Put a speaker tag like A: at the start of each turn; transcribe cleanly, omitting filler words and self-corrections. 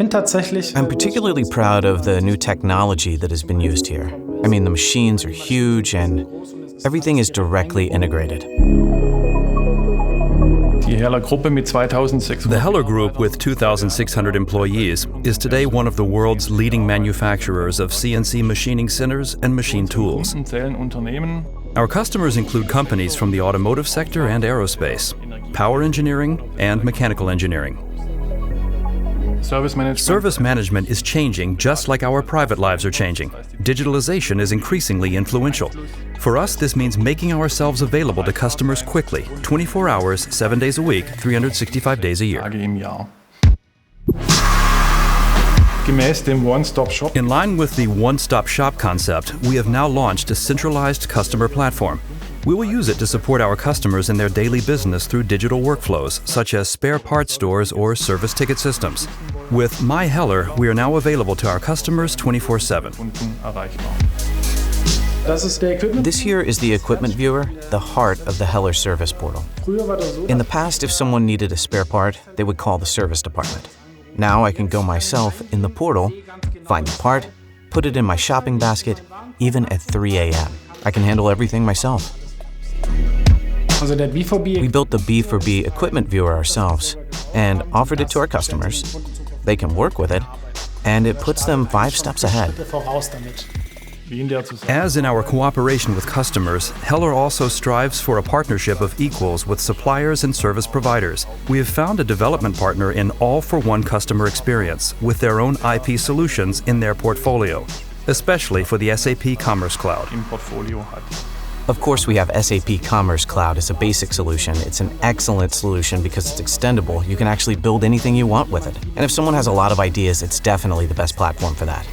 A: I'm particularly proud of the new technology that has been used here. I mean, the machines are huge and everything is directly integrated.
B: The HELLER Group, with 2,600 employees, is today one of the world's leading manufacturers of CNC machining centers and machine tools. Our customers include companies from the automotive sector and aerospace, power engineering, and mechanical engineering. Service management is changing just like our private lives are changing. Digitalization is increasingly influential. For us, this means making ourselves available to customers quickly, 24 hours, 7 days a week, 365 days a year. In line with the one-stop shop concept, we have now launched a centralized customer platform. We will use it to support our customers in their daily business through digital workflows, such as spare parts stores or service ticket systems. With My HELLER, we are now available to our customers 24/7.
A: This here is the equipment viewer, the heart of the HELLER service portal. In the past, if someone needed a spare part, they would call the service department. Now I can go myself in the portal, find the part, put it in my shopping basket, even at 3 a.m. I can handle everything myself. We built the B4B equipment viewer ourselves and offered it to our customers. They can work with it, and it puts them 5 steps ahead.
B: As in our cooperation with customers, HELLER also strives for a partnership of equals with suppliers and service providers. We have found a development partner in all-for-one customer experience with their own IP solutions in their portfolio, especially for the SAP Commerce Cloud.
A: Of course, we have SAP Commerce Cloud as a basic solution. It's an excellent solution because it's extendable. You can actually build anything you want with it. And if someone has a lot of ideas, it's definitely the best platform for that.